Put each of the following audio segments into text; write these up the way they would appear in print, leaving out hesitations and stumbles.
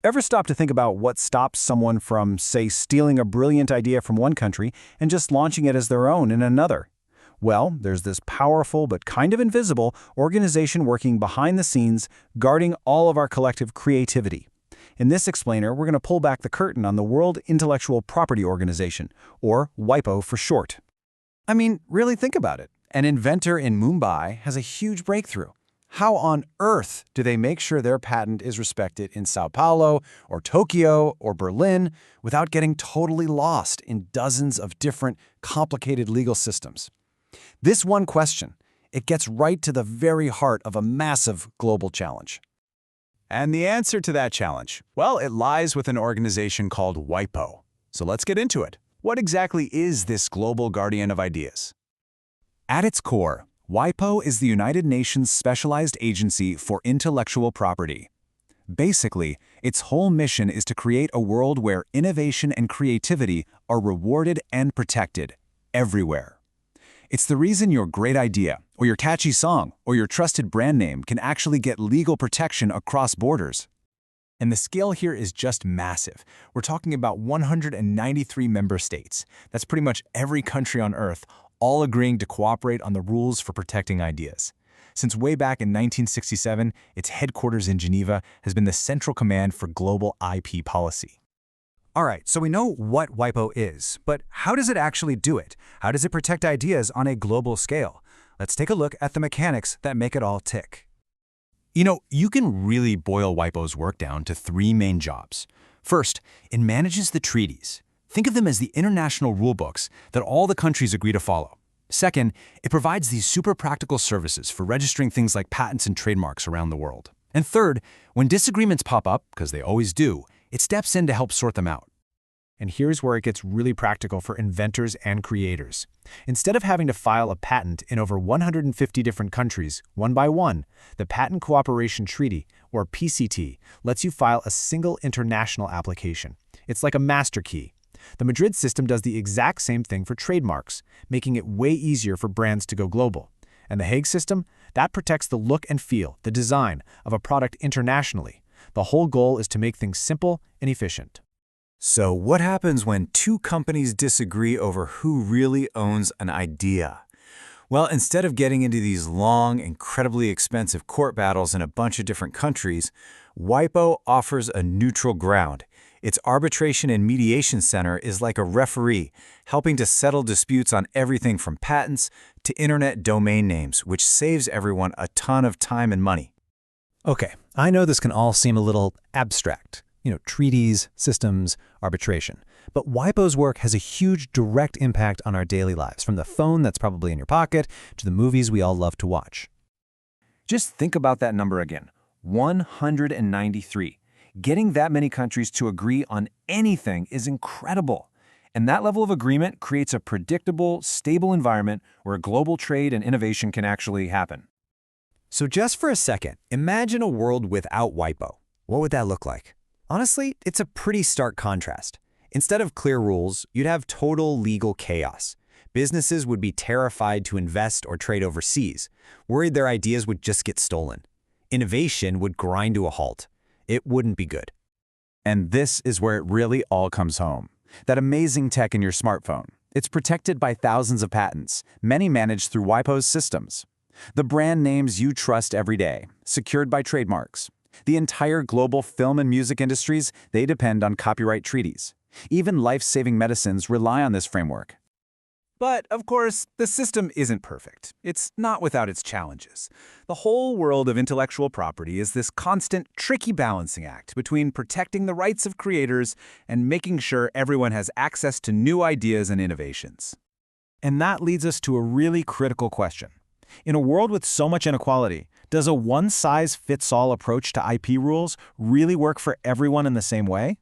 Ever stop to think about what stops someone from, say, stealing a brilliant idea from one country and just launching it as their own in another? Well, there's this powerful but kind of invisible organization working behind the scenes, guarding all of our collective creativity. In this explainer, we're going to pull back the curtain on the World Intellectual Property Organization, or WIPO for short. I mean, really think about it. An inventor in Mumbai has a huge breakthrough. How on earth do they make sure their patent is respected in Sao Paulo or Tokyo or Berlin without getting totally lost in dozens of different complicated legal systems? This one question, it gets right to the very heart of a massive global challenge. And the answer to that challenge, well, it lies with an organization called WIPO. So let's get into it. What exactly is this global guardian of ideas? At its core, WIPO is the United Nations Specialized Agency for Intellectual Property. Basically, its whole mission is to create a world where innovation and creativity are rewarded and protected, everywhere. It's the reason your great idea, or your catchy song, or your trusted brand name can actually get legal protection across borders. And the scale here is just massive. We're talking about 193 member states. That's pretty much every country on Earth, all agreeing to cooperate on the rules for protecting ideas. Since way back in 1967, its headquarters in Geneva has been the central command for global IP policy. All right, so we know what WIPO is, but how does it actually do it? How does it protect ideas on a global scale? Let's take a look at the mechanics that make it all tick. You can really boil WIPO's work down to three main jobs. First, it manages the treaties. Think of them as the international rulebooks that all the countries agree to follow. Second, it provides these super practical services for registering things like patents and trademarks around the world. And third, when disagreements pop up, because they always do, it steps in to help sort them out. And here's where it gets really practical for inventors and creators. Instead of having to file a patent in over 150 different countries, one by one, the Patent Cooperation Treaty, or PCT, lets you file a single international application. It's like a master key. The Madrid system does the exact same thing for trademarks, making it way easier for brands to go global. And the Hague system, that protects the look and feel, the design, of a product internationally. The whole goal is to make things simple and efficient. So what happens when two companies disagree over who really owns an idea? Well, instead of getting into these long, incredibly expensive court battles in a bunch of different countries, WIPO offers a neutral ground. Its arbitration and mediation center is like a referee, helping to settle disputes on everything from patents to internet domain names, which saves everyone a ton of time and money. Okay, I know this can all seem a little abstract. Treaties, systems, arbitration. But WIPO's work has a huge direct impact on our daily lives, from the phone that's probably in your pocket to the movies we all love to watch. Just think about that number again, 193. Getting that many countries to agree on anything is incredible. And that level of agreement creates a predictable, stable environment where global trade and innovation can actually happen. So just for a second, imagine a world without WIPO. What would that look like? Honestly, it's a pretty stark contrast. Instead of clear rules, you'd have total legal chaos. Businesses would be terrified to invest or trade overseas, worried their ideas would just get stolen. Innovation would grind to a halt. It wouldn't be good. And this is where it really all comes home. That amazing tech in your smartphone. It's protected by thousands of patents, many managed through WIPO's systems. The brand names you trust every day, secured by trademarks. The entire global film and music industries, they depend on copyright treaties. Even life-saving medicines rely on this framework. But, of course, the system isn't perfect. It's not without its challenges. The whole world of intellectual property is this constant, tricky balancing act between protecting the rights of creators and making sure everyone has access to new ideas and innovations. And that leads us to a really critical question. In a world with so much inequality, does a one-size-fits-all approach to IP rules really work for everyone in the same way?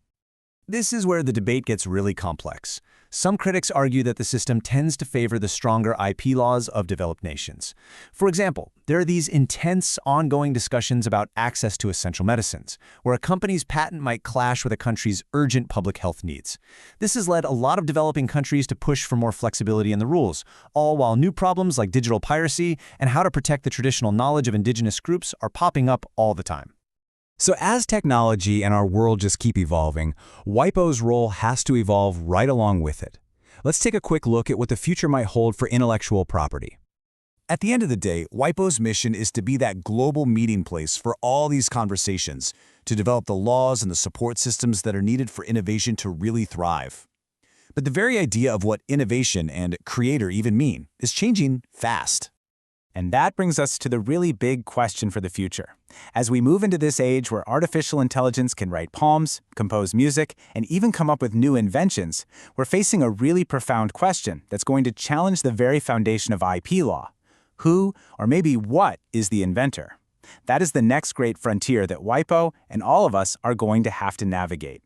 This is where the debate gets really complex. Some critics argue that the system tends to favor the stronger IP laws of developed nations. For example, there are these intense, ongoing discussions about access to essential medicines, where a company's patent might clash with a country's urgent public health needs. This has led a lot of developing countries to push for more flexibility in the rules, all while new problems like digital piracy and how to protect the traditional knowledge of indigenous groups are popping up all the time. So as technology and our world just keep evolving, WIPO's role has to evolve right along with it. Let's take a quick look at what the future might hold for intellectual property. At the end of the day, WIPO's mission is to be that global meeting place for all these conversations, to develop the laws and the support systems that are needed for innovation to really thrive. But the very idea of what innovation and creator even mean is changing fast. And that brings us to the really big question for the future. As we move into this age where artificial intelligence can write poems, compose music, and even come up with new inventions, we're facing a really profound question that's going to challenge the very foundation of IP law. Who, or maybe what, is the inventor? That is the next great frontier that WIPO and all of us are going to have to navigate.